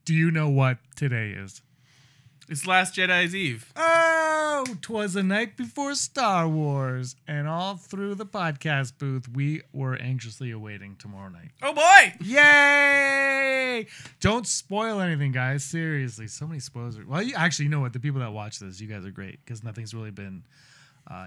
Do you know what today is? It's Last Jedi's Eve. Oh, 'twas the night before Star Wars, and all through the podcast booth, we were anxiously awaiting tomorrow night. Oh boy! Yay! Don't spoil anything, guys. Seriously, so many spoilers. Well, you know what? The people that watch this, you guys are great because nothing's really been.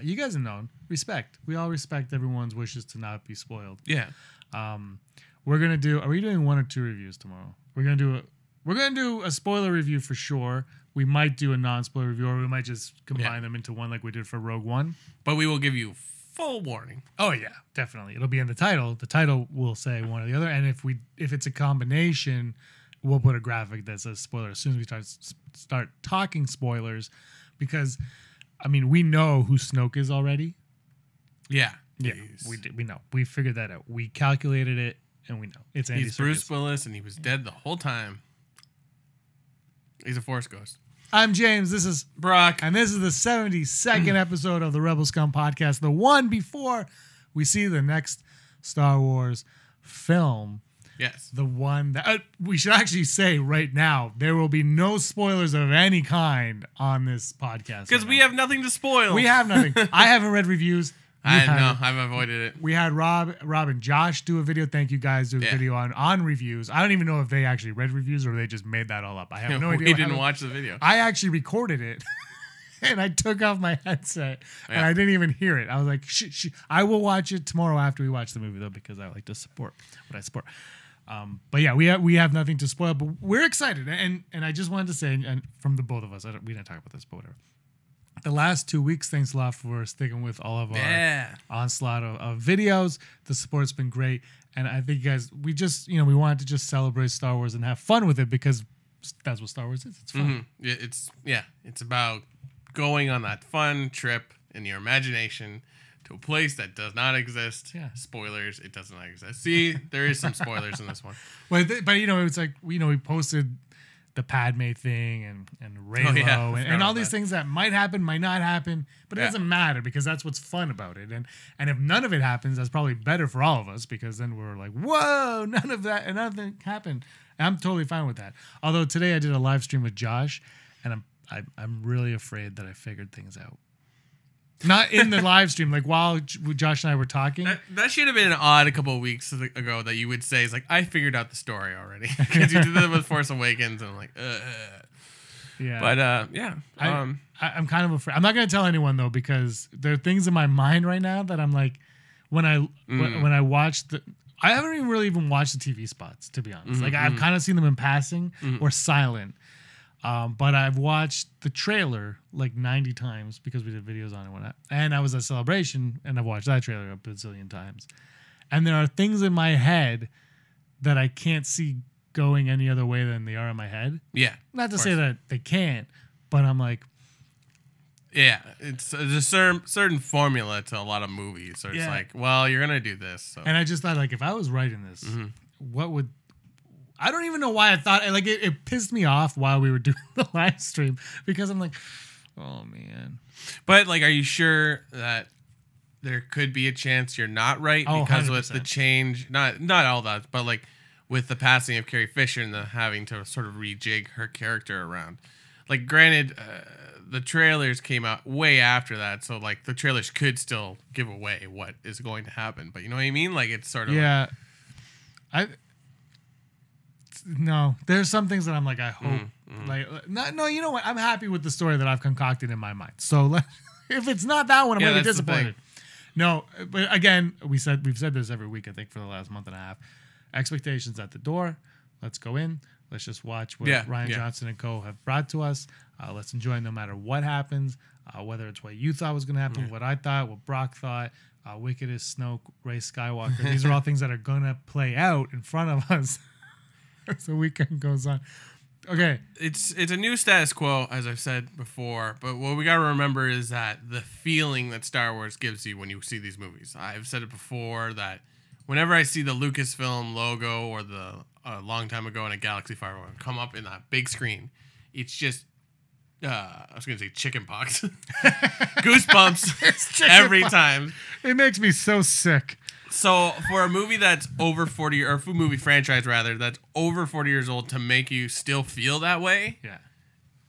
You guys have known respect. We all respect everyone's wishes to not be spoiled. Yeah. We're gonna do. Are we doing 1 or 2 reviews tomorrow? We're gonna do a spoiler review for sure. We might do a non-spoiler review, or we might just combine them into one like we did for Rogue One. But we will give you full warning. Oh yeah, definitely. It'll be in the title. The title will say one or the other, and if it's a combination, we'll put a graphic that says spoiler as soon as we start talking spoilers, because I mean we know who Snoke is already. Yeah. Yeah, we know. We figured that out. We calculated it, and we know it's Andy He's Serkis. Bruce Willis, and he was dead the whole time. He's a Force ghost. I'm James. This is Brock. And this is the 72nd episode of the Rebel Scum podcast, the one before we see the next Star Wars film. Yes. The one that we should actually say right now, there will be no spoilers of any kind on this podcast. Because we have nothing to spoil. We have nothing. I haven't read reviews. I know. I've avoided it. We had Rob and Josh do a video. Thank you guys. Do a video on reviews. I don't even know if they actually read reviews or they just made that all up. I have no idea. We didn't watch the video. I actually recorded it and I took off my headset and I didn't even hear it. I was like, I will watch it tomorrow after we watch the movie though, because I like to support what I support. But yeah, we have nothing to spoil, but we're excited. And I just wanted to say, and from the both of us, we didn't talk about this, but whatever. The last 2 weeks, thanks a lot for sticking with all of our onslaught of videos. The support's been great. And I think, guys, we we wanted to just celebrate Star Wars and have fun with it because that's what Star Wars is. It's fun. Mm-hmm. It's about going on that fun trip in your imagination to a place that does not exist. Yeah. Spoilers, it does not exist. See, there is some spoilers in this one. But it's like, we posted the Padme thing and Reylo and all these things that might happen, might not happen, but it doesn't matter because that's what's fun about it. And if none of it happens, that's probably better for all of us because then we're like, whoa, none of that and nothing happened. And I'm totally fine with that. Although today I did a live stream with Josh, and I'm really afraid that I figured things out. Not in the live stream, like while Josh and I were talking. That should have been odd a couple of weeks ago that you would say, it's like, I figured out the story already. Because you did that with Force Awakens, and I'm like, Yeah. But, yeah. I'm kind of afraid. I'm not going to tell anyone, though, because there are things in my mind right now that I'm like, when I watch I haven't even watched the TV spots, to be honest. Like, I've kind of seen them in passing or silent. But I've watched the trailer like 90 times because we did videos on it and whatnot. And I was at Celebration and I've watched that trailer a bazillion times. And there are things in my head that I can't see going any other way than they are in my head. Yeah. Not to say that they can't, but I'm like... Yeah, it's a certain formula to a lot of movies. So it's like, well, you're going to do this. So. And I just thought, like, if I was writing this, what would... I don't even know why I thought like it pissed me off while we were doing the live stream because I'm like, oh man. But like, are you sure that there could be a chance you're not right? Because 100%. With the change, not all that, but like with the passing of Carrie Fisher and the having to sort of rejig her character around. Like, granted, the trailers came out way after that, so like the trailers could still give away what is going to happen. But you know what I mean? Like, it's sort of No, there's some things that I'm like, I hope, you know what? I'm happy with the story that I've concocted in my mind. So if it's not that one, I'm going to be disappointed. No, but again, we've said this every week, I think, for the last month and a half. Expectations at the door. Let's go in. Let's just watch what Rian Johnson and co have brought to us. Let's enjoy no matter what happens, whether it's what you thought was going to happen, what I thought, what Brock thought, Wicked is Snoke, Rey Skywalker. These are all things that are going to play out in front of us. As the weekend goes on. Okay. It's a new status quo, as I've said before, but what we got to remember is that the feeling that Star Wars gives you when you see these movies. I've said it before that whenever I see the Lucasfilm logo or the long time ago in a Galaxy Far Away come up in that big screen, it's just I was going to say chicken pox. Goosebumps every time. It makes me so sick. So for a movie that's over 40, or a movie franchise rather, that's over 40 years old, to make you still feel that way,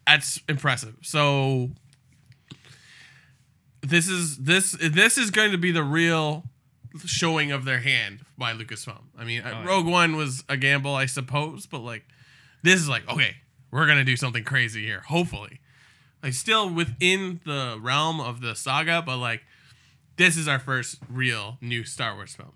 that's impressive. So this is going to be the real showing of their hand by Lucasfilm. I mean, Rogue One was a gamble, I suppose, but like this is like, okay, we're gonna do something crazy here. Hopefully, like still within the realm of the saga, but like. This is our first real new Star Wars film.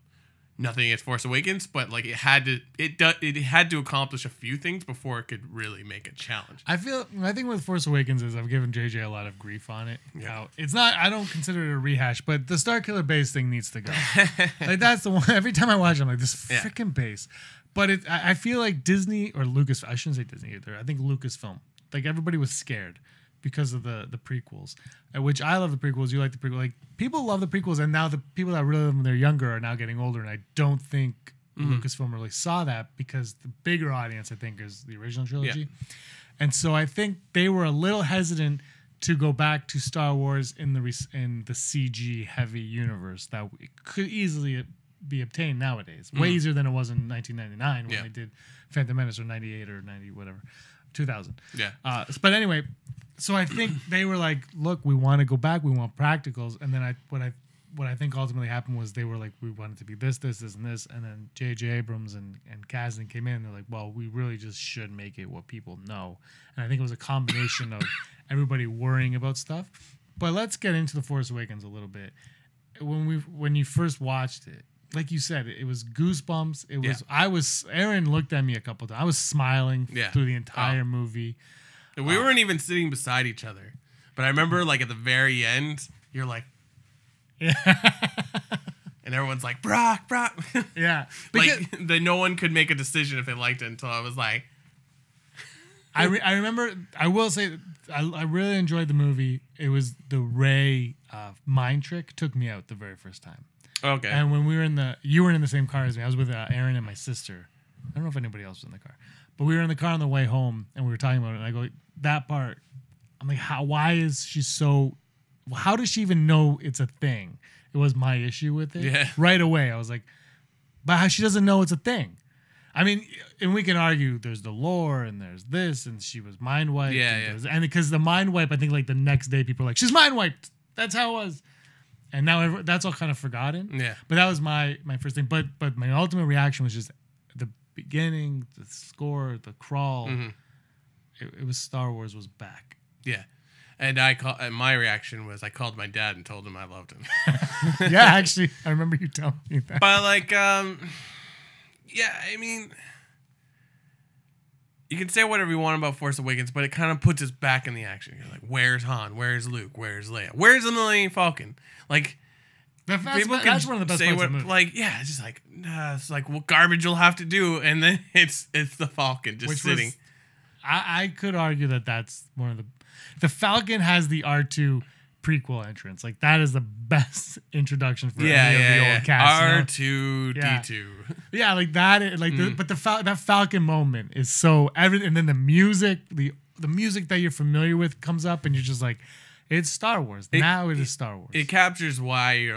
Nothing against Force Awakens, but like it had to accomplish a few things before it could really make a challenge. I think with Force Awakens is I've given JJ a lot of grief on it. Yeah. It's not, I don't consider it a rehash, but the Starkiller base thing needs to go. Like that's the one. Every time I watch it, I'm like, this freaking base. But I feel like Disney or Lucas. I shouldn't say Disney either. I think Lucasfilm. Like everybody was scared because of the prequels, which I love the prequels. You like the prequels. Like people love the prequels, and now the people that really love them when they're younger are now getting older. And I don't think Lucasfilm really saw that because the bigger audience, I think, is the original trilogy. Yeah. And so I think they were a little hesitant to go back to Star Wars in the CG heavy universe that could easily be obtained nowadays. Way easier than it was in 1999 when they did Phantom Menace, or 98 or 90 whatever, 2000. Yeah. But anyway. So I think they were like, look, we want to go back. We want practicals. And then what I think ultimately happened was they were like, we want it to be this, and this. And then J.J. Abrams and Kasdan came in. And they're like, well, we really just should make it what people know. And I think it was a combination of everybody worrying about stuff. But let's get into The Force Awakens a little bit. When you first watched it, like you said, it was goosebumps. It was, Aaron looked at me a couple times. I was smiling through the entire movie. We weren't even sitting beside each other. But I remember, like, at the very end, you're like... Yeah. And everyone's like, Brock. Yeah. Like, no one could make a decision if they liked it until I was like... I remember... I will say, I really enjoyed the movie. It was the Rey mind trick took me out the very first time. Okay. And when we were you weren't in the same car as me. I was with Aaron and my sister. I don't know if anybody else was in the car. But we were in the car on the way home, and we were talking about it, and I go, that part, I'm like, why is she so, how does she even know it's a thing? It was my issue with it. Yeah. Right away, I was like, but how she doesn't know it's a thing. I mean, and we can argue there's the lore, and there's this, and she was mind wiped. Yeah, and because the mind wipe, I think like the next day, people are like, she's mind wiped. That's how it was. And now that's all kind of forgotten. Yeah. But that was my first thing. But my ultimate reaction was just the beginning, the score, the crawl. Mm-hmm. It was Star Wars was back. Yeah. And my reaction was I called my dad and told him I loved him. Yeah, actually, I remember you telling me that. But like, yeah, I mean, you can say whatever you want about Force Awakens, but it kind of puts us back in the action. You're like, where's Han? Where's Luke? Where's Leia? Where's the Millennium Falcon? Like, that's one of the best parts of the movie. Like, yeah, it's just like, it's like what garbage you'll have to do, and then it's the Falcon just sitting. I could argue that's one of the Falcon has the R2 prequel entrance. Like that is the best introduction for any of the old cast. R2D2. Yeah, like that. Like, that Falcon moment is so everything, and then the music, the music that you're familiar with comes up, and you're just like, it's Star Wars. Now it is Star Wars. It captures why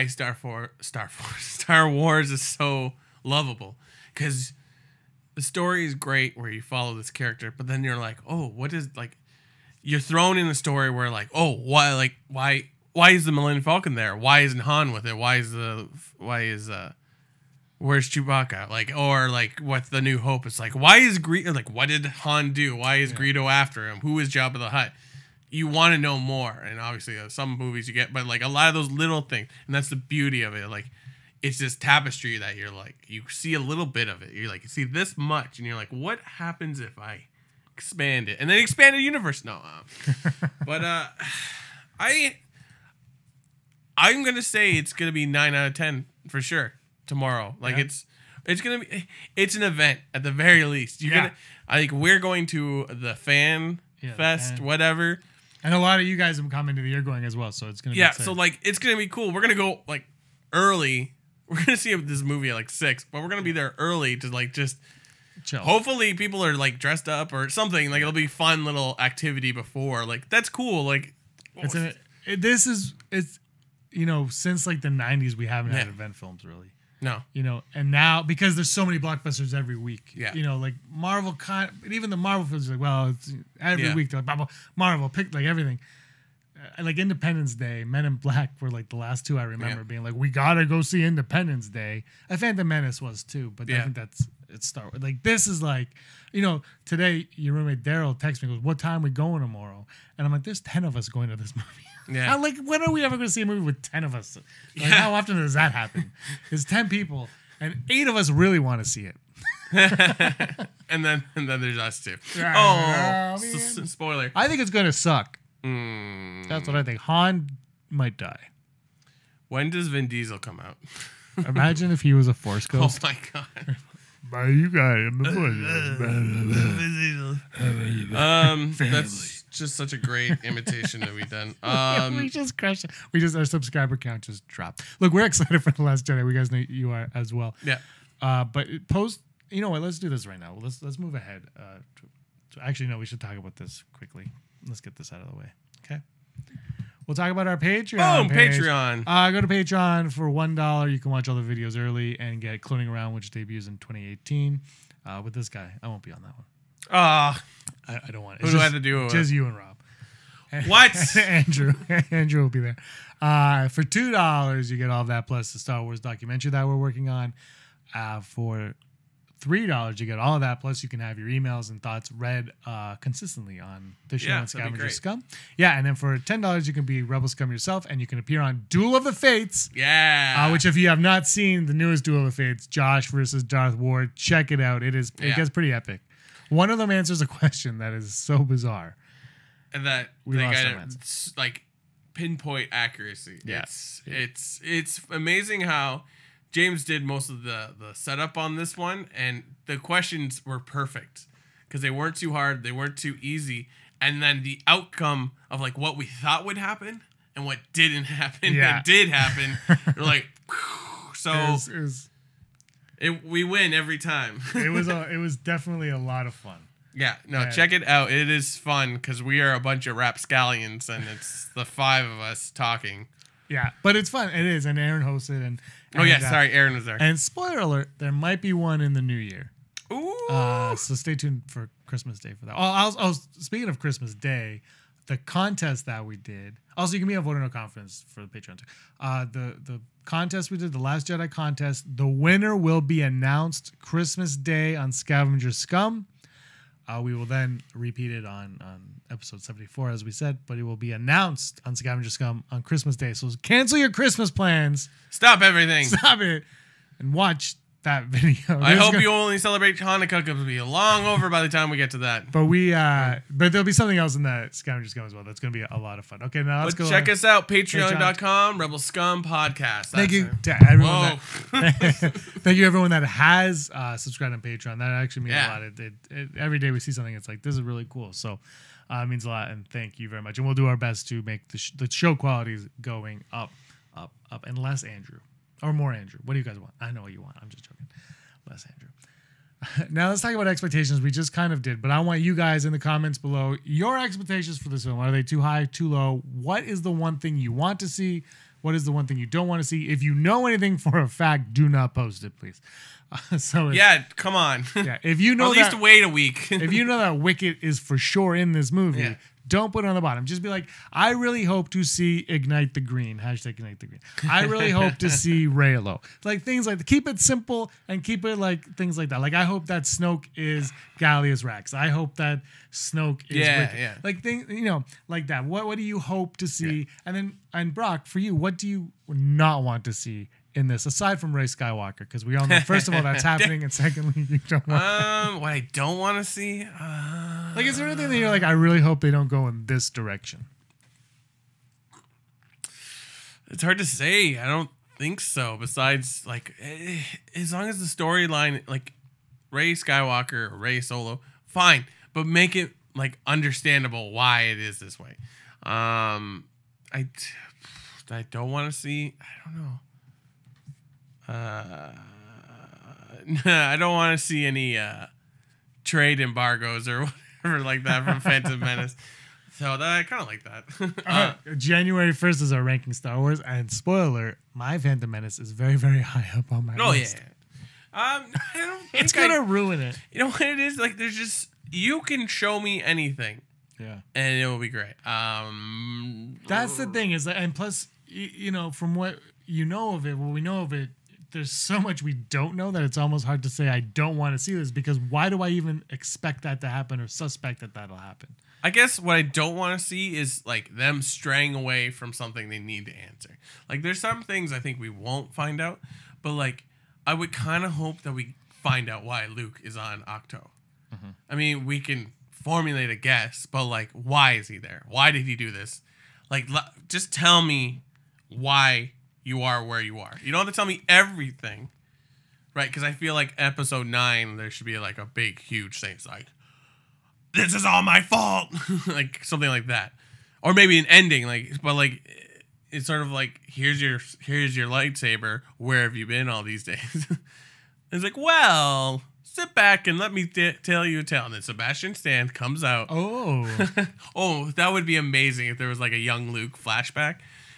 Star Wars is so lovable, because the story is great where you follow this character, but then you're like, oh, what is, like, you're thrown in a story where like, oh, why is the Millennium Falcon there? Why isn't Han with it? Where's Chewbacca? Like, or like, what's the New Hope? It's like, why is like, what did Han do? Why is Greedo after him? Who is Jabba the Hutt? You want to know more, and obviously some movies you get, but like a lot of those little things, and that's the beauty of it. Like, it's this tapestry that you're like, you see a little bit of it. You're like, you see this much, and you're like, what happens if I expand it? And then expand the universe. No, but I'm gonna say it's gonna be 9 out of 10 for sure tomorrow. Like it's an event at the very least. I think we're going to the fan fest, whatever. And a lot of you guys have come into the year going as well, so it's gonna be exciting. So like it's gonna be cool. We're gonna go like early. We're gonna see this movie at like 6, but we're gonna be there early to like just chill. Hopefully people are like dressed up or something. Like it'll be fun little activity before. Like that's cool. Like it's you know, since like the 90s we haven't had event films really. No. And now because there's so many blockbusters every week. Yeah. Like Marvel, even the Marvel films are like, well, it's every week they're like, Marvel picked like everything. Like Independence Day, Men in Black were like the last two I remember being like, we gotta go see Independence Day. I Phantom Menace was too, but I think it's Star Wars. Like this is like, today your roommate Daryl texts me, goes, what time we going tomorrow? And I'm like, there's 10 of us going to this movie. Yeah. I'm like, when are we ever going to see a movie with 10 of us? Like, how often does that happen? There's 10 people, and 8 of us really want to see it. and then there's us too. Spoiler. I think it's going to suck. That's what I think. Han might die. When does Vin Diesel come out? Imagine if he was a Force ghost. Oh my god. But you got him. That's just such a great imitation that we've done. We just crushed it. Our subscriber count just dropped. Look, we're excited for The Last Jedi. We guys know you are as well. Yeah. But you know what? Let's do this right now. Let's move ahead. Actually, no, we should talk about this quickly. Let's get this out of the way. Okay. We'll talk about our Patreon. Boom, Patreon. Go to Patreon for $1. You can watch all the videos early and get Cloning Around, which debuts in 2018. With this guy, I won't be on that one. I don't want it. Who do I have to do it with? Just you and Rob. What? Andrew will be there. For $2, you get all of that plus the Star Wars documentary that we're working on. For $3, you get all of that plus you can have your emails and thoughts read consistently on the show and Scavenger Scum. Yeah, and then for $10, you can be Rebel Scum yourself, and you can appear on Duel of the Fates. Yeah, which if you have not seen the newest Duel of the Fates, Josh versus Darth Ward, check it out. It gets pretty epic. One of them answers a question that is so bizarre. And that we they lost got like pinpoint accuracy. Yeah. It's amazing how James did most of the setup on this one, and the questions were perfect because they weren't too hard, they weren't too easy, and then the outcome of like what we thought would happen and what didn't happen that did happen. We're like, so we win every time. It was definitely a lot of fun. Yeah, check it out. It is fun because we are a bunch of rapscallions, and it's the 5 of us talking. Yeah, but it's fun. It is, and Aaron hosts it. And sorry, Aaron was there. And spoiler alert, there might be one in the new year. Ooh. So stay tuned for Christmas Day for that. Speaking of Christmas Day, the contest that we did. Also, you can be on Voter No Confidence for the Patreon too. The contest we did, the Last Jedi contest, the winner will be announced Christmas Day on Scavenger Scum. We will then repeat it on episode 74, as we said, but it will be announced on Scavenger Scum on Christmas Day. So cancel your Christmas plans. Stop everything. Stop it. And watch that video. I hope you only celebrate Hanukkah because it'll be long over by the time we get to that. But but there'll be something else in that Scavenger Scum as well. That's going to be a lot of fun. Okay, now let's go. Check us out, patreon.com, Rebel Scum Podcast. Thank you to everyone. Thank you everyone that has subscribed on Patreon. That actually means a lot. Every day we see something, it's like, this is really cool. So it means a lot, and thank you very much. And we'll do our best to make the show quality is going up, and less Andrew. Or more Andrew. What do you guys want? I know what you want. I'm just joking. Less Andrew. Now let's talk about expectations. We just kind of did, but I want you guys in the comments below your expectations for this film. Are they too high, too low? What is the one thing you want to see? What is the one thing you don't want to see? If you know anything for a fact, do not post it, please. Come on. If you know at least wait a week. If you know that Wicket is for sure in this movie, don't put it on the bottom. Just be like, I really hope to see Ignite the Green. #Ignite the Green. I really hope to see Raylo. Like things like that. Keep it simple and keep it like things like that. Like I hope that Snoke is Gallius Rax. I hope that Snoke is Wicket. Like things, like that. What do you hope to see? And Brock, for you, what do you not want to see in this, aside from Rey Skywalker? Because we all know, first of all, that's happening, and secondly, you don't want what I don't want to see? Like, is there anything that you're like, I really hope they don't go in this direction? It's hard to say. I don't think so. Besides, like, as long as the storyline, like, Rey Skywalker or Rey Solo, fine. But make it, like, understandable why it is this way. I don't want to see, I don't know. I don't want to see any trade embargoes or whatever like that from Phantom Menace. So I kind of like that. January 1st is our ranking Star Wars, and spoiler alert, my Phantom Menace is very, very high up on my list. I don't think it's gonna ruin it. You know what it is? Like, there's just, you can show me anything. Yeah. And it will be great. That's the thing is that, and plus, you know, from what you know of it, what we know of it, there's so much we don't know that it's almost hard to say I don't want to see this, because why do I even expect that to happen or suspect that that'll happen? I guess what I don't want to see is like them straying away from something they need to answer. Like, there's some things I think we won't find out, but like I would kind of hope that we find out why Luke is on Octo. Mm-hmm. I mean, we can formulate a guess, but like, why is he there? Why did he do this? Like, just tell me why you are where you are. You don't have to tell me everything, right? Because I feel like episode 9, there should be like a big, huge thing. It's like, this is all my fault. Like something like that. Or maybe an ending, like, but like, it's sort of like, here's your lightsaber. Where have you been all these days? It's like, well, sit back and let me tell you a tale. And then Sebastian Stan comes out. Oh. Oh, that would be amazing if there was like a young Luke flashback.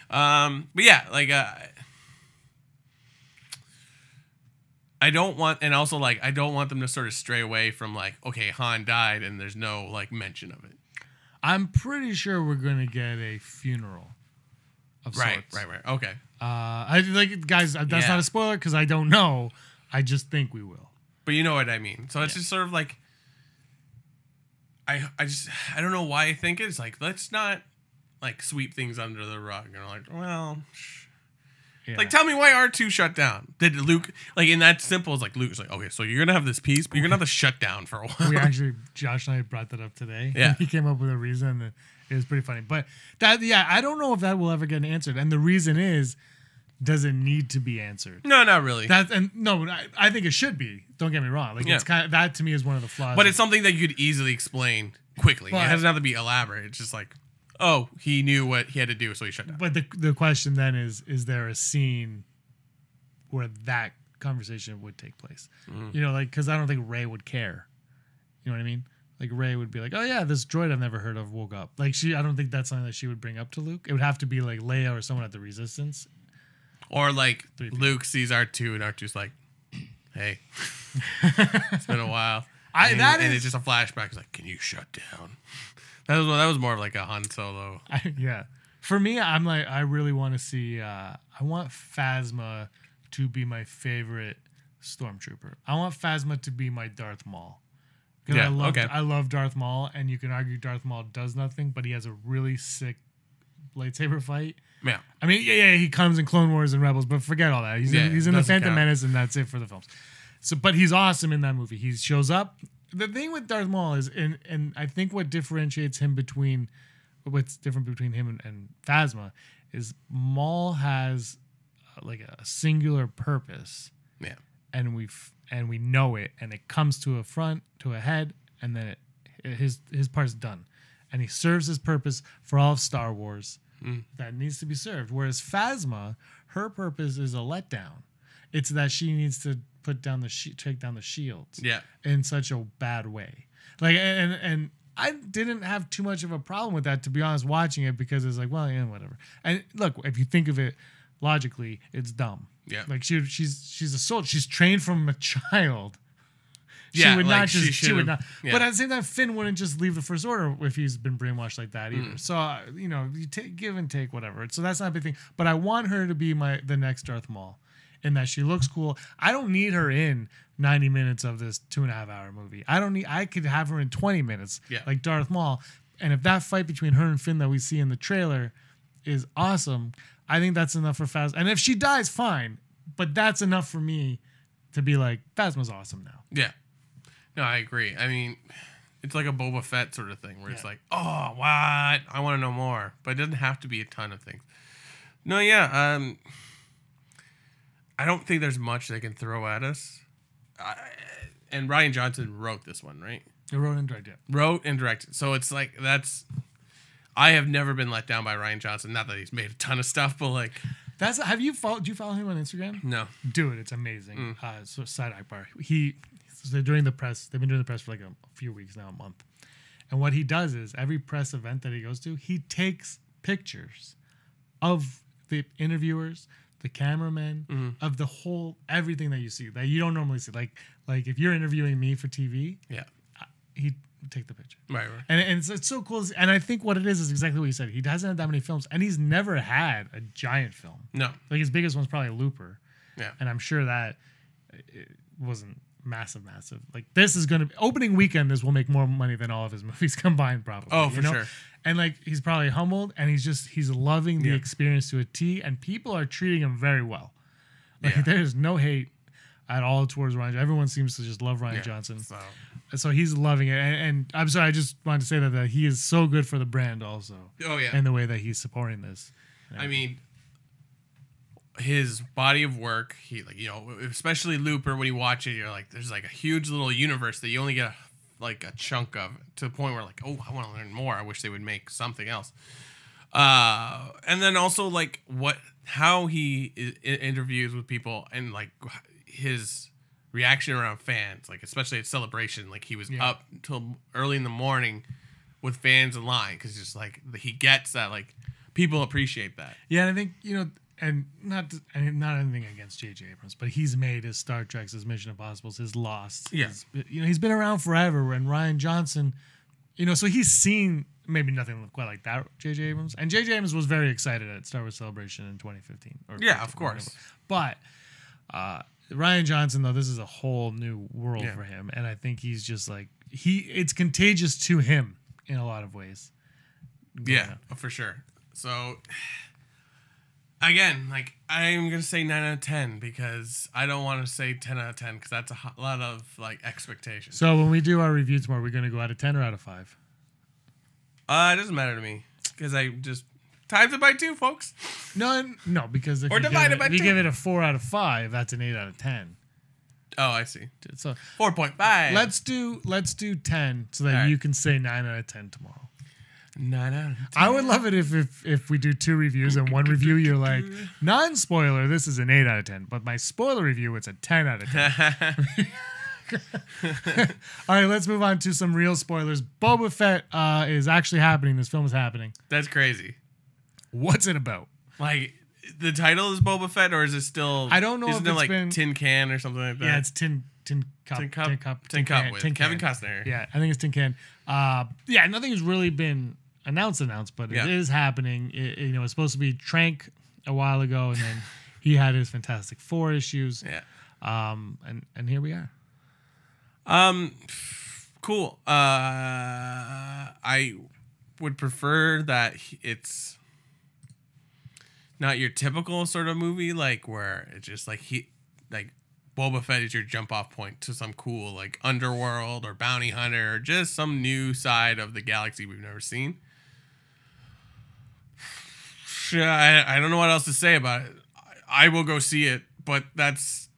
But yeah, like, I don't want, and also like, I don't want them to sort of stray away from like, okay, Han died and there's no like mention of it. I'm pretty sure we're going to get a funeral of sorts. Right. Okay. I like, guys, that's not a spoiler because I don't know. I just think we will. But you know what I mean. So it's just sort of like, I don't know why I think it's like, let's not like sweep things under the rug. And I'm like, well, like, tell me why R2 shut down. Did Luke, like, in that simple, it's like, Luke's like, okay, so you're going to have this piece, but you're going to have to shut down for a while. We actually, Josh and I brought that up today. Yeah. He came up with a reason that it was pretty funny. But that, I don't know if that will ever get answered. And the reason is, does it need to be answered? No, not really. I think it should be. Don't get me wrong. Like, it's kind of, that to me is one of the flaws. But it's something that you could easily explain quickly. It doesn't have to be elaborate. It's just like, oh, he knew what he had to do, so he shut down. But the question then is there a scene where that conversation would take place? You know, like, because I don't think Rey would care. You know what I mean? Like, Rey would be like, oh yeah, this droid I've never heard of woke up. Like, I don't think that's something that she would bring up to Luke. It would have to be like Leia or someone at the Resistance. Or like Luke sees R2 and R2's like, hey, it's been a while. And it's just a flashback. It's like, can you shut down? That was more of like a Han Solo. Yeah. For me, I'm like, I really want to see, I want Phasma to be my favorite stormtrooper. I want Phasma to be my Darth Maul. Yeah, I love Darth Maul, and you can argue Darth Maul does nothing, but he has a really sick lightsaber fight. Yeah. I mean, he comes in Clone Wars and Rebels, but forget all that. He's in the Phantom Menace, and that's it for the films. So, but he's awesome in that movie. He shows up. The thing with Darth Maul is, and I think what differentiates him what's different between him and Phasma is Maul has like a singular purpose. Yeah. And we know it, and it comes to a head, and then his part's done. And he serves his purpose for all of Star Wars that needs to be served. Whereas Phasma, her purpose is a letdown. It's that she needs to take down the shields. Yeah. In such a bad way. Like, and I didn't have too much of a problem with that, to be honest, watching it, because it's like, well, yeah, whatever. And look, if you think of it logically, it's dumb. Yeah. Like, she's a soldier. She's trained from a child. She would like not just. She would not. Yeah. But at the same time, Finn wouldn't just leave the First Order if he's been brainwashed like that either. So you know, you give and take, whatever. So that's not a big thing. But I want her to be the next Darth Maul, in that she looks cool. I don't need her in 90 minutes of this 2.5 hour movie. I could have her in 20 minutes, like Darth Maul. And if that fight between her and Finn that we see in the trailer is awesome, I think that's enough for Phasma. And if she dies, fine. But that's enough for me to be like, Phasma's awesome now. Yeah. No, I agree. I mean, it's like a Boba Fett sort of thing where it's like, oh, what? I want to know more. But it doesn't have to be a ton of things. No, yeah. I don't think there's much they can throw at us. And Rian Johnson wrote this one, right? He wrote and directed. Wrote and directed. So it's like, I have never been let down by Rian Johnson. Not that he's made a ton of stuff, but like... do you follow him on Instagram? No. Do it. It's amazing. So Side Akbar. They've been doing the press for like a few weeks now, a month. And what he does is every press event that he goes to, he takes pictures of the interviewers, the cameramen, of the whole everything that you see that you don't normally see. Like if you're interviewing me for TV, he'd take the picture. Right. And it's so cool. And I think what it is exactly what you said. He doesn't have that many films, and he's never had a giant film. No. Like his biggest one's probably Looper. Yeah. And I'm sure that it wasn't massive. Like this is going to opening weekend. This will make more money than all of his movies combined, probably. Oh, for sure. And like he's probably humbled, and he's loving the experience to a T, and people are treating him very well. Like there's no hate at all towards Rian. Everyone seems to just love Rian Johnson. So he's loving it. And I'm sorry, I just wanted to say that he is so good for the brand also. Oh yeah. And the way that he's supporting this. I mean, his body of work, he especially Looper, when you watch it, you're like, there's like a huge little universe that you only get a chunk of, to the point where like, oh, I want to learn more. I wish they would make something else. And then also like how he interviews with people, and like his reaction around fans, like especially at Celebration, like he was up till early in the morning with fans in line, because just like he gets that, like people appreciate that. Yeah, and I think and not anything against J.J. Abrams, but he's made his Star Treks, his Mission Impossibles, his Lost. Yeah. He's been around forever. And Rian Johnson, so he's seen maybe nothing quite like that, J.J. Abrams. And J.J. Abrams was very excited at Star Wars Celebration in 2015. Of course. But Rian Johnson, though, this is a whole new world for him. And I think he's just like, it's contagious to him in a lot of ways. Yeah, for sure. So... Again, like I'm gonna say 9 out of 10, because I don't want to say 10 out of 10, because that's a lot of like expectations. So when we do our review tomorrow, we're gonna go out of 10 or out of 5? It doesn't matter to me, because I just times it by 2, folks. No, because if you give it a 4 out of 5, that's an 8 out of 10. Oh, I see. So 4.5. Let's do 10 so that you can say 9 out of 10 tomorrow. 9 out of 10. I would love it if we do 2 reviews, and one review you're like, non-spoiler, this is an 8 out of 10, but my spoiler review, it's a 10 out of 10. All right, let's move on to some real spoilers. Boba Fett is actually happening. This film is happening. That's crazy. What's it about? Like, the title is Boba Fett, or is it still... I don't know isn't if it it's like been... Tin Can or something like that? Yeah, it's Tin Cup with Kevin Costner. Yeah, I think it's Tin Can. Yeah, nothing has really been announced, but it is happening. It's supposed to be Trank a while ago, and then he had his Fantastic Four issues. Yeah. And here we are. Cool. I would prefer that it's not your typical sort of movie, like where it's just like Boba Fett is your jump off point to some cool like underworld or bounty hunter, or just some new side of the galaxy we've never seen. I don't know what else to say about it. I will go see it, but that's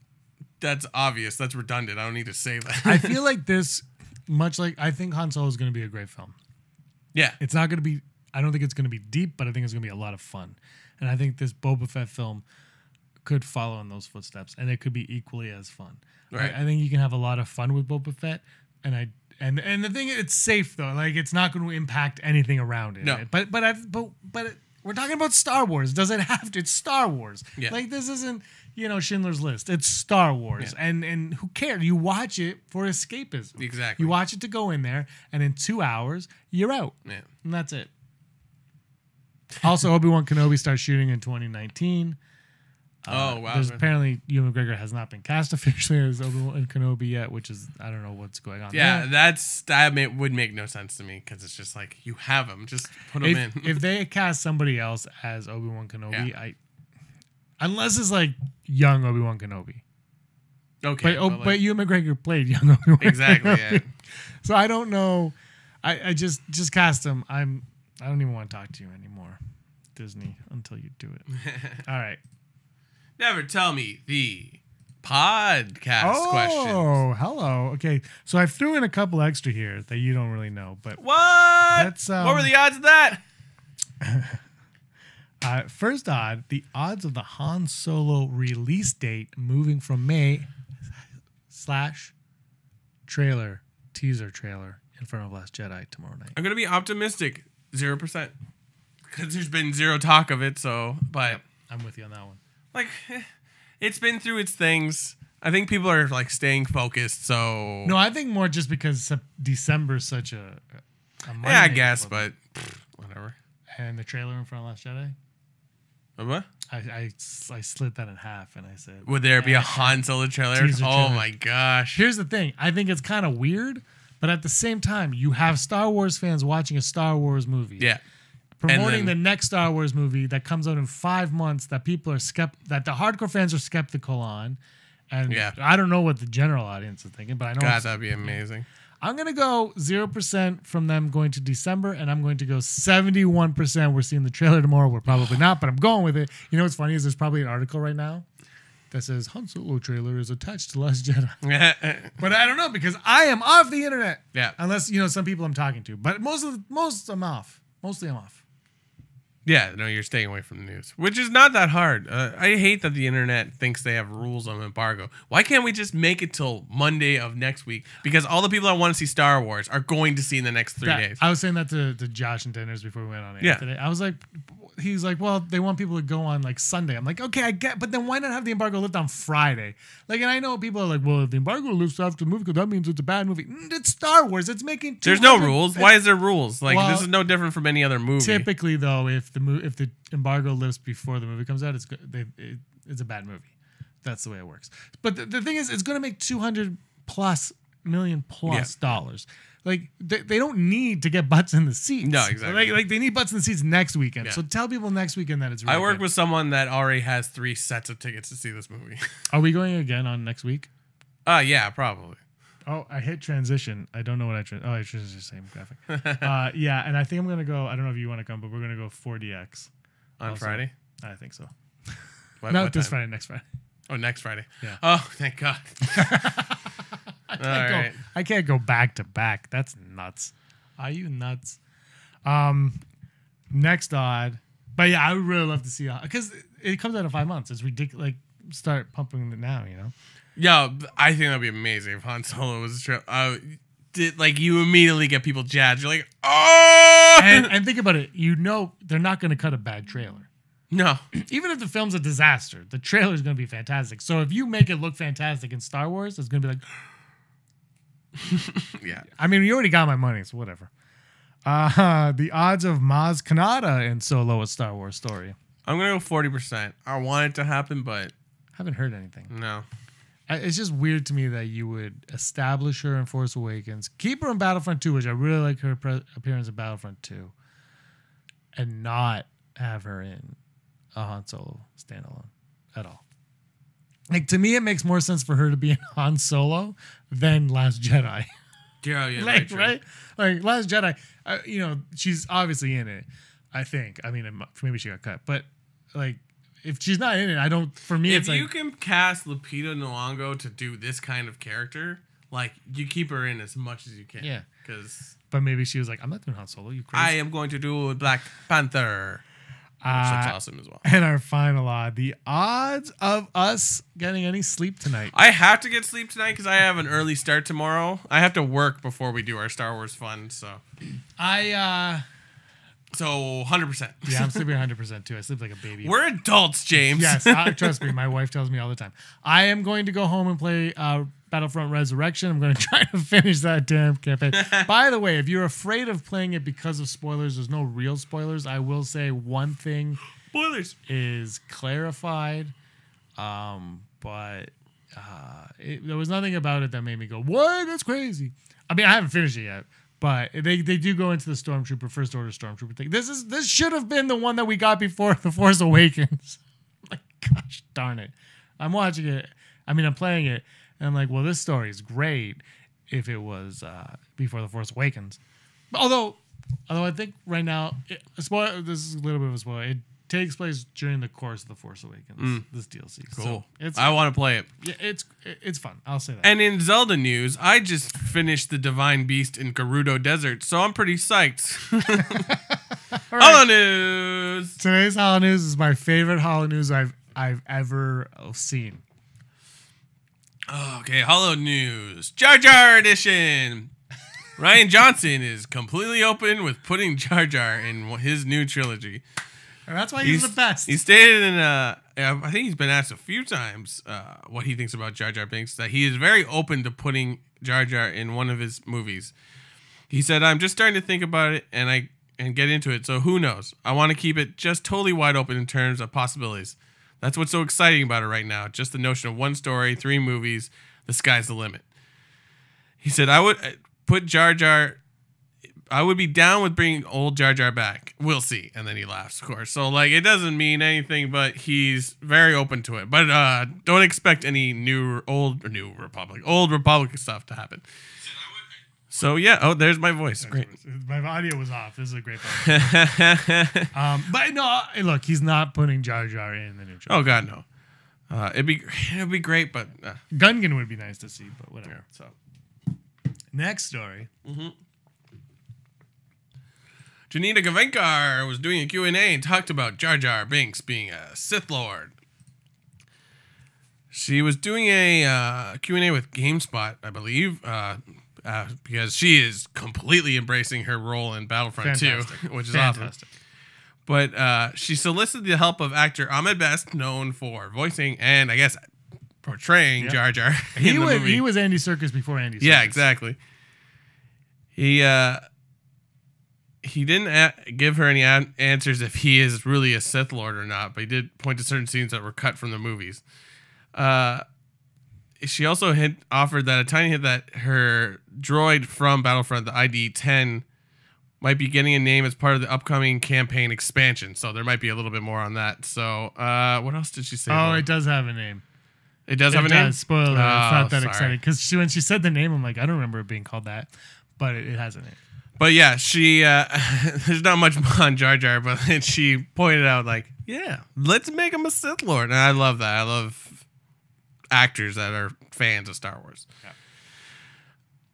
obvious. That's redundant. I don't need to say that. I feel like this, much like I think Han Solo is going to be a great film. Yeah. It's not going to be, I don't think it's going to be deep, but I think it's going to be a lot of fun. And I think this Boba Fett film could follow in those footsteps, and it could be equally as fun. Right. I think you can have a lot of fun with Boba Fett, and the thing, it's safe though. Like it's not going to impact anything around it. No. Right? But we're talking about Star Wars. Does it have to? It's Star Wars. Yeah. Like this isn't, Schindler's List. It's Star Wars. Yeah. And who cares? You watch it for escapism. Exactly. You watch it to go in there, and in 2 hours, you're out. Yeah. And that's it. Also, Obi-Wan Kenobi starts shooting in 2019. Oh, wow. There's apparently Ewan McGregor has not been cast officially as Obi-Wan Kenobi yet, which is, I don't know what's going on. Yeah, that would make no sense to me, because it's just like, you have him, just put him in. If they cast somebody else as Obi-Wan Kenobi, unless it's like young Obi-Wan Kenobi. Okay. But Ewan McGregor played young Obi-Wan exactly, Kenobi. Yeah. So I don't know. I just cast him. I don't even want to talk to you anymore, Disney, until you do it. All right. Never tell me the podcast questions. Oh, hello. Okay, so I threw in a couple extra here that you don't really know, but what? What were the odds of that? First odd, the odds of the Han Solo release date moving from May / teaser trailer in front of Last Jedi tomorrow night. I'm gonna be optimistic, 0%, because there's been zero talk of it. So, but Yep, I'm with you on that one. Like, it's been through its things. I think people are like staying focused. So no, I think more just because December's such a Monday, yeah, I guess, but whatever. And the trailer in front of Last Jedi. What? I slid that in half and I said, would there be a Han Solo trailer? Oh my gosh! Here's the thing. I think it's kind of weird, but at the same time, you have Star Wars fans watching a Star Wars movie. Yeah. Promoting the next Star Wars movie that comes out in 5 months that people are that the hardcore fans are skeptical on. And yeah. I don't know what the general audience is thinking, but I know. God, that'd be amazing. I'm going to go 0% from them going to December, and I'm going to go 71%. We're seeing the trailer tomorrow. We're probably not, but I'm going with it. You know what's funny is there's probably an article right now that says Han Solo trailer is attached to Last Jedi. But I don't know because I am off the internet. Yeah. Unless, some people I'm talking to. But most I'm off. Mostly I'm off. Yeah, no, you're staying away from the news, which is not that hard. I hate that the internet thinks they have rules on embargo. Why can't we just make it till Monday of next week? Because all the people that want to see Star Wars are going to see in the next 3 days. I was saying that to Josh and Dinners before we went on air today. I was like, he's like, well, they want people to go on like Sunday. I'm like, okay, I get, but then why not have the embargo lift on Friday? Like, and I know people are like, well, if the embargo lifts after the movie, because that means it's a bad movie. It's Star Wars. It's making. There's no rules. Why is there rules? Like, this is no different from any other movie. Typically, though, if the embargo lifts before the movie comes out, it's a bad movie. That's the way it works. But the thing is, it's going to make $200+ million dollars. Like they don't need to get butts in the seats. No, exactly. Like they need butts in the seats next weekend. Yeah. So tell people next weekend that it's really I work good. with someone that already has 3 sets of tickets to see this movie. Are we going again on next week? Yeah, probably. Oh, I hit transition. I don't know what I transitioned the same graphic. Yeah, and I think I'm going to go, I don't know if you want to come, but we're going to go 4DX. On Friday? I think so. What this Friday, next Friday. Oh, next Friday. Yeah. Oh, thank God. I can't go back to back. That's nuts. Are you nuts? Next odd. But yeah, I would really love to see because it comes out in 5 months. It's ridiculous. Like, start pumping it now, Yeah, I think that'd be amazing if Han Solo was a trip. Like, you immediately get people jazzed. You're like, oh! And think about it. They're not going to cut a bad trailer. No. Even if the film's a disaster, the trailer is going to be fantastic. So if you make it look fantastic in Star Wars, it's going to be like... Yeah. I mean, you already got my money, so whatever. The odds of Maz Kanata in Solo: A Star Wars Story. I'm going to go 40%. I want it to happen, but... Haven't heard anything. No. It's just weird to me that you would establish her in Force Awakens, keep her in Battlefront 2, which I really like her appearance in Battlefront 2, and not have her in a Han Solo standalone at all. Like, to me, it makes more sense for her to be in Han Solo than Last Jedi. Yeah, like, right? Like, Last Jedi, she's obviously in it, I think. I mean, maybe she got cut, but, like, if she's not in it, for me, it's like... If you can cast Lupita Nyong'o to do this kind of character, like, you keep her in as much as you can. Yeah. But maybe she was like, I'm not doing Han Solo, you crazy. I am going to do Black Panther. That's awesome as well. And our final odd, the odds of us getting any sleep tonight. I have to get sleep tonight because I have an early start tomorrow. I have to work before we do our Star Wars fun, so... So 100%. Yeah, I'm sleeping 100% too. I sleep like a baby. We're adults, James. Yes, trust me. My wife tells me all the time. I am going to go home and play Battlefront Resurrection. I'm going to try to finish that damn campaign. By the way, if you're afraid of playing it because of spoilers, there's no real spoilers. I will say one thing. Spoilers is clarified, but there was nothing about it that made me go, "What? That's crazy." I mean, I haven't finished it yet. But they do go into the Stormtrooper, First Order Stormtrooper thing. This should have been the one that we got before The Force Awakens. Like, gosh darn it. I'm watching it. I mean, I'm playing it. And I'm like, well, this story is great if it was before The Force Awakens. Although I think right now, this is a little bit of a spoiler. It takes place during the course of The Force Awakens, this DLC. Cool. So I want to play it. Yeah, it's fun. I'll say that. And in Zelda news, I just finished the Divine Beast in Gerudo Desert, so I'm pretty psyched. Right. Holo News! Today's Holo News is my favorite Holo News I've ever seen. Okay, Holo News. Jar Jar Edition! Rian Johnson is completely open with putting Jar Jar in his new trilogy. And that's why he's the best. He stated in I think he's been asked a few times what he thinks about Jar Jar Binks, that he is very open to putting Jar Jar in one of his movies. He said, "I'm just starting to think about it and get into it, so who knows? I want to keep it just totally wide open in terms of possibilities. That's what's so exciting about it right now. Just the notion of one story, 3 movies, the sky's the limit." He said, "I would put Jar Jar... I would be down with bringing old Jar Jar back. We'll see." And then he laughs, of course. So, like, it doesn't mean anything, but he's very open to it. But don't expect any Old Republic stuff to happen. So, yeah. Oh, there's my voice. Great. My audio was off. This is a great podcast. But no, look, he's not putting Jar Jar in the new show. Oh, God, no. It'd be great, but... Gungan would be nice to see, but whatever. Yeah, so. Next story. Mm-hmm. Janina Gavankar was doing a Q&A and talked about Jar Jar Binks being a Sith Lord. She was doing a Q&A with GameSpot, I believe, because she is completely embracing her role in Battlefront 2, which is awesome. But she solicited the help of actor Ahmed Best, known for voicing and, I guess, portraying Jar Jar in the movie. He was Andy Serkis before Andy Serkis. Yeah, exactly. He didn't give her any answers if he is really a Sith Lord or not, but he did point to certain scenes that were cut from the movies. She also offered that a tiny hint that her droid from Battlefront, the ID-10, might be getting a name as part of the upcoming campaign expansion. So there might be a little bit more on that. So what else did she say? Oh, it does have a name. It does have a name? Spoiler, it's not that exciting. Because when she said the name, I'm like, I don't remember it being called that. But it has a name. But yeah, she there's not much on Jar Jar, but then she pointed out, like, yeah, let's make him a Sith Lord. And I love that. I love actors that are fans of Star Wars. Yeah.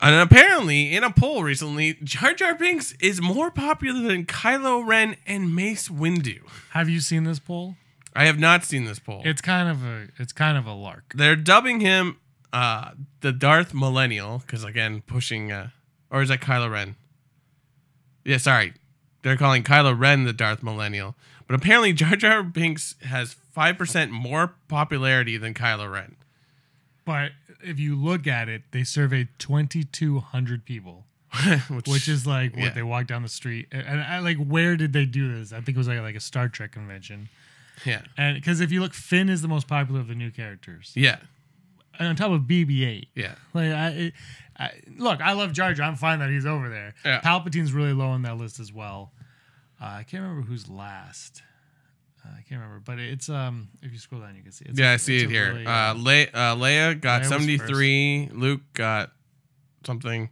And apparently, in a poll recently, Jar Jar Binks is more popular than Kylo Ren and Mace Windu. Have you seen this poll? I have not seen this poll. It's kind of a lark. They're dubbing him the Darth Millennial, because again, pushing or is that Kylo Ren? Yeah, sorry. They're calling Kylo Ren the Darth Millennial. But apparently Jar Jar Binks has 5% more popularity than Kylo Ren. But if you look at it, they surveyed 2,200 people. which is like what they walk down the street. And I, like, where did they do this? I think it was like a Star Trek convention. Yeah. And because if you look, Finn is the most popular of the new characters. Yeah. And on top of BB-8. Yeah. Like, look, I love Jar Jar. I'm fine that he's over there. Yeah. Palpatine's really low on that list as well. I can't remember who's last. I can't remember, but it's if you scroll down, you can see it. I see it here. Really, Leia got Leia 73. Luke got something.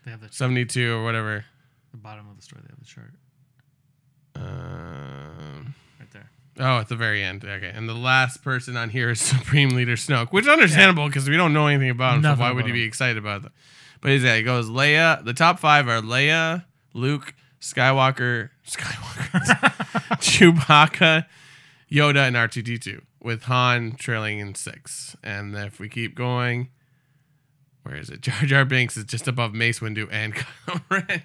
They have the 72 or whatever. The bottom of the story, they have the chart. Right there. Oh, at the very end. Okay, and the last person on here is Supreme Leader Snoke, which is understandable because we don't know anything about him. So why would you be excited about that? But it goes Leia. The top 5 are Leia, Luke, Skywalker, Chewbacca, Yoda, and R2-D2, with Han trailing in 6. And if we keep going, where is it? Jar Jar Binks is just above Mace Windu and Kylo Ren.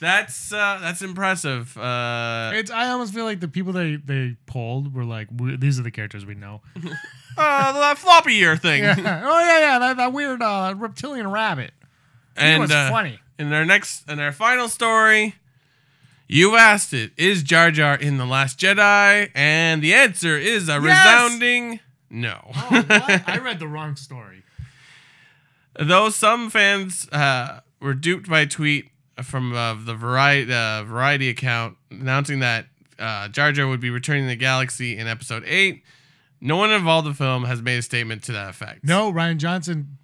That's impressive. I almost feel like the people they polled were like, these are the characters we know. The floppy ear thing. Yeah. Oh yeah, that weird reptilian rabbit. And was funny. In our final story, you asked it: is Jar Jar in The Last Jedi? And the answer is a resounding no. Oh, what? I read the wrong story. Though some fans were duped by a tweet from the Variety account announcing that Jar Jar would be returning to the galaxy in Episode 8, no one involved in the film has made a statement to that effect. No, Rian Johnson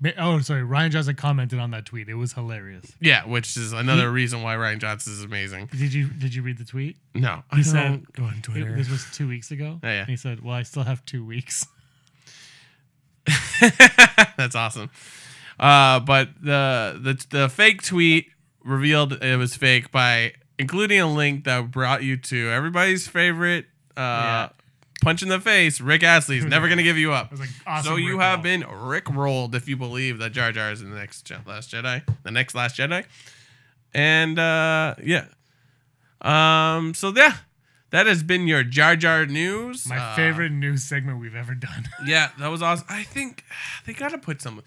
commented on that tweet. It was hilarious. Yeah, which is another reason why Rian Johnson is amazing. Did you read the tweet? No. He said, go on Twitter. This was 2 weeks ago. Yeah. And he said, well, I still have 2 weeks. That's awesome. But the fake tweet revealed it was fake by including a link that brought you to everybody's favorite punch in the face. Rick Astley's never going to give you up. It was like awesome. So you have been Rick rolled if you believe that Jar Jar is in the next Last Jedi. The next Last Jedi. And yeah. So yeah, that has been your Jar Jar news. My favorite news segment we've ever done. Yeah, that was awesome. I think they gotta put some.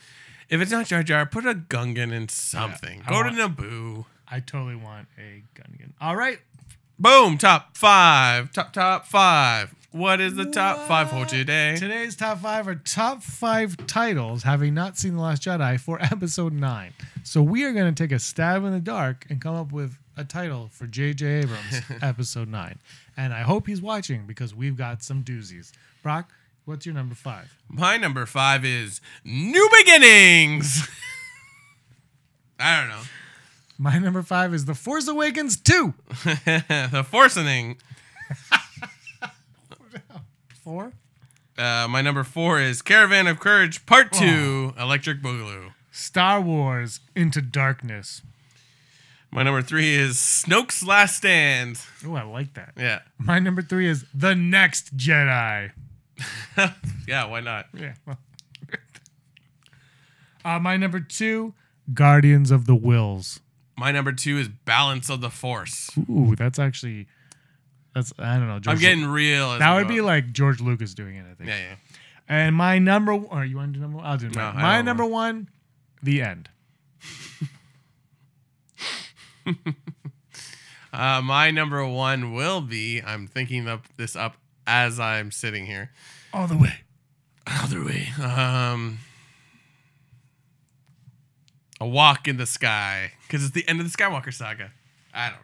If it's not Jar Jar, put a Gungan in something. Yeah, Go to Naboo. I totally want a Gungan. All right. Boom. Top 5. Top 5. What is the top 5 for today? Today's top 5 are top 5 titles having not seen The Last Jedi for episode 9. So we are going to take a stab in the dark and come up with a title for J.J. Abrams episode 9. And I hope he's watching because we've got some doozies. Brock, what's your number 5? My number 5 is New Beginnings. I don't know. My number 5 is The Force Awakens 2. The Forcening. 4? My number 4 is Caravan of Courage Part 2, Electric Boogaloo. Star Wars Into Darkness. My number 3 is Snoke's Last Stand. Oh, I like that. Yeah. My number 3 is The Next Jedi. Yeah, why not? Yeah. My number 2, Guardians of the Wills. My number 2 is Balance of the Force. Ooh, that's actually... I don't know. I'm getting real. That would be like George Lucas doing it, I think. Yeah, yeah. And my number... Or you want to do number 1? I'll do No, my number 1, The End. My number 1 will be... I'm thinking of this up as I'm sitting here. All the way. Other way. A Walk in the Sky. Because it's the end of the Skywalker saga. I don't know.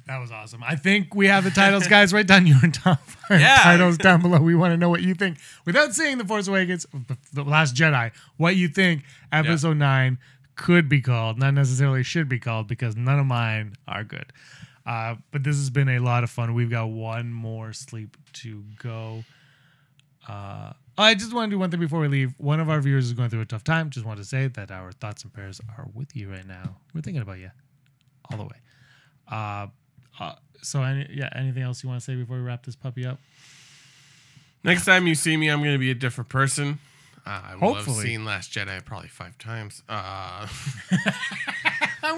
That was awesome. I think we have the titles, guys. Write down your top 5 titles down below. We want to know what you think. Without seeing The Force Awakens, The Last Jedi, what you think episode 9 could be called. Not necessarily should be called because none of mine are good. But this has been a lot of fun. We've got one more sleep to go. I just want to do one thing before we leave. One of our viewers is going through a tough time. Just want to say that our thoughts and prayers are with you right now. We're thinking about you all the way. So anything else you want to say before we wrap this puppy up? Next time you see me, I'm going to be a different person. I will have Hopefully. seen Last Jedi probably 5 times. And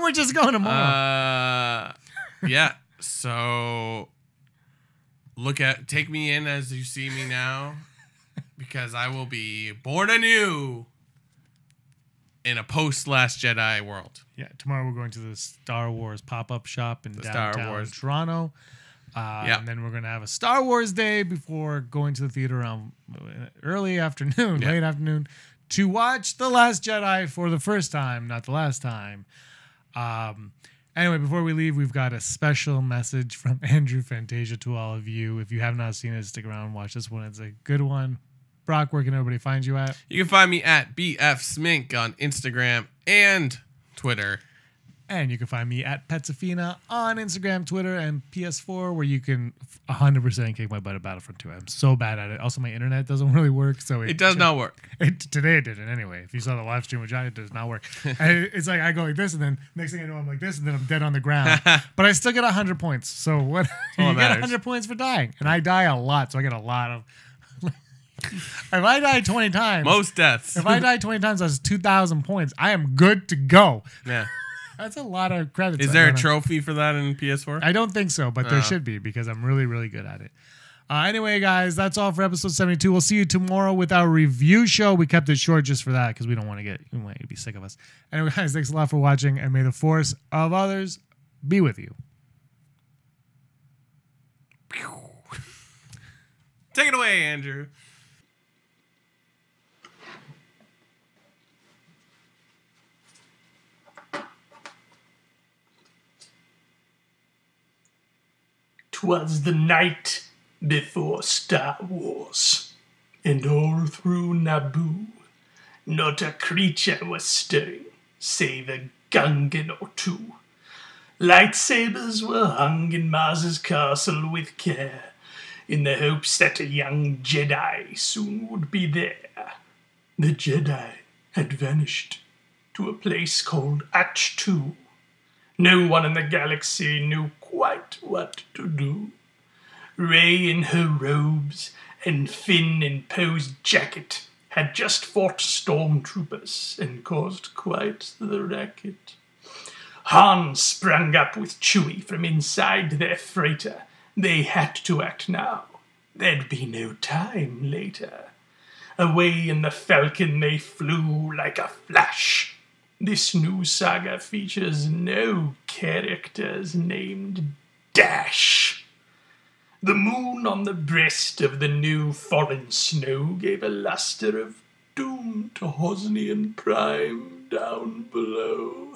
we're just going tomorrow. Yeah. So take me in as you see me now, because I will be born anew in a post Last Jedi world. Yeah, tomorrow we're going to the Star Wars pop-up shop in downtown Toronto. And then we're going to have a Star Wars day before going to the theater around late afternoon, to watch The Last Jedi for the first time, not the last time. Anyway, before we leave, we've got a special message from Andrew Fantasia to all of you. If you have not seen it, stick around and watch this one. It's a good one. Brock, where can everybody find you at? You can find me at BFSmink on Instagram and Twitter. And you can find me at Petsafina on Instagram, Twitter, and PS4, where you can 100% kick my butt at Battlefront 2. I'm so bad at it. Also, my internet doesn't really work. So it does not work. Today it didn't anyway. If you saw the live stream with Johnny, it does not work. It's like I go like this, and then next thing I know, I'm like this, and then I'm dead on the ground. But I still get 100 points. So what? You get 100 points for dying. And I die a lot, so I get a lot of... If I die 20 times... Most deaths. If I die 20 times, that's 2,000 points. I am good to go. Yeah. That's a lot of credits. Is there a trophy for that in PS4? I don't think so, but there should be because I'm really, really good at it. Anyway, guys, that's all for episode 72. We'll see you tomorrow with our review show. We kept it short just for that because we don't want to be sick of us. Anyway, guys, thanks a lot for watching, and may the force of others be with you. Take it away, Andrew. "'Twas the night before Star Wars, and all through Naboo, not a creature was stirring, save a Gungan or two. Lightsabers were hung in Mars's castle with care, in the hopes that a young Jedi soon would be there. The Jedi had vanished to a place called H2. No one in the galaxy knew quite what to do. Rey in her robes and Finn in Poe's jacket had just fought stormtroopers and caused quite the racket. Han sprang up with Chewie from inside their freighter. They had to act now. There'd be no time later. Away in the Falcon they flew like a flash. This new saga features no characters named Dash. The moon on the breast of the new fallen snow gave a luster of doom to Hosnian Prime down below.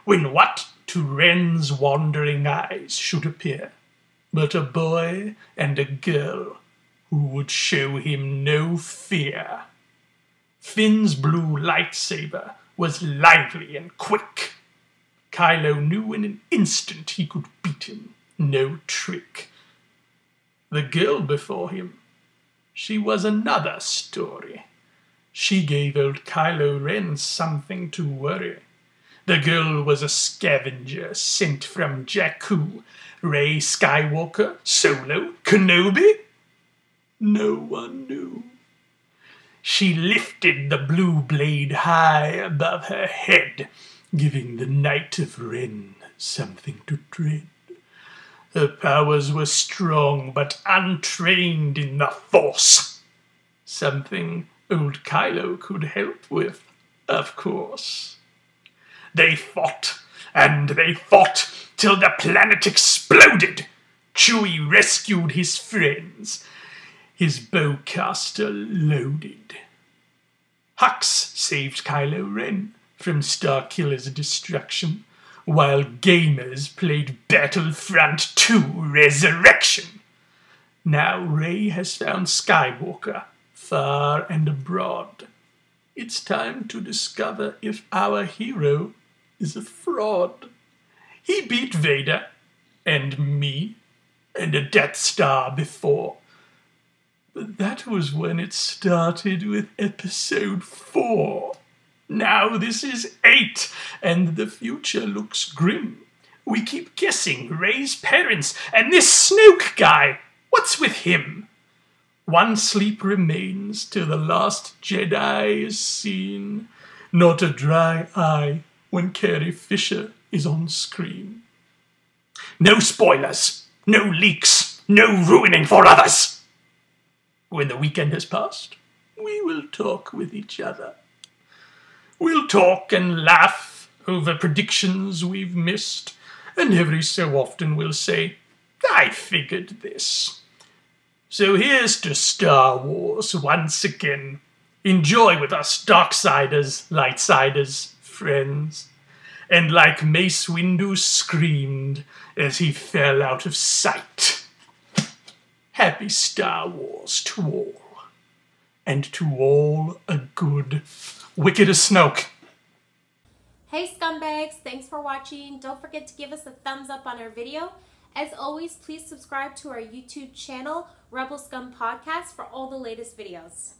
When what to Ren's wandering eyes should appear but a boy and a girl who would show him no fear. Finn's blue lightsaber was lively and quick. Kylo knew in an instant he could beat him, no trick. The girl before him, she was another story. She gave old Kylo Ren something to worry. The girl was a scavenger sent from Jakku. Rey Skywalker, Solo, Kenobi? No one knew. She lifted the blue blade high above her head, giving the Knight of Ren something to dread. Her powers were strong but untrained in the Force. Something old Kylo could help with, of course. They fought, and they fought, till the planet exploded. Chewie rescued his friends, his bowcaster loaded. Hux saved Kylo Ren from Starkiller's destruction, while gamers played Battlefront 2 Resurrection. Now Rey has found Skywalker, far and abroad. It's time to discover if our hero is a fraud. He beat Vader, and me, and a Death Star before. But that was when it started with Episode 4. Now this is 8, and the future looks grim. We keep guessing Rey's parents, and this Snoke guy, what's with him? One sleep remains till the Last Jedi is seen. Not a dry eye when Carrie Fisher is on screen. No spoilers, no leaks, no ruining for others. When the weekend has passed, we will talk with each other. We'll talk and laugh over predictions we've missed, and every so often we'll say, I figured this. So here's to Star Wars once again. Enjoy with us, Darksiders, Lightsiders, friends. And like Mace Windu screamed as he fell out of sight. Happy Star Wars to all. And to all a good, wicked as Snoke. Hey scumbags, thanks for watching. Don't forget to give us a thumbs up on our video. As always, please subscribe to our YouTube channel, Rebel Scum Podcast, for all the latest videos.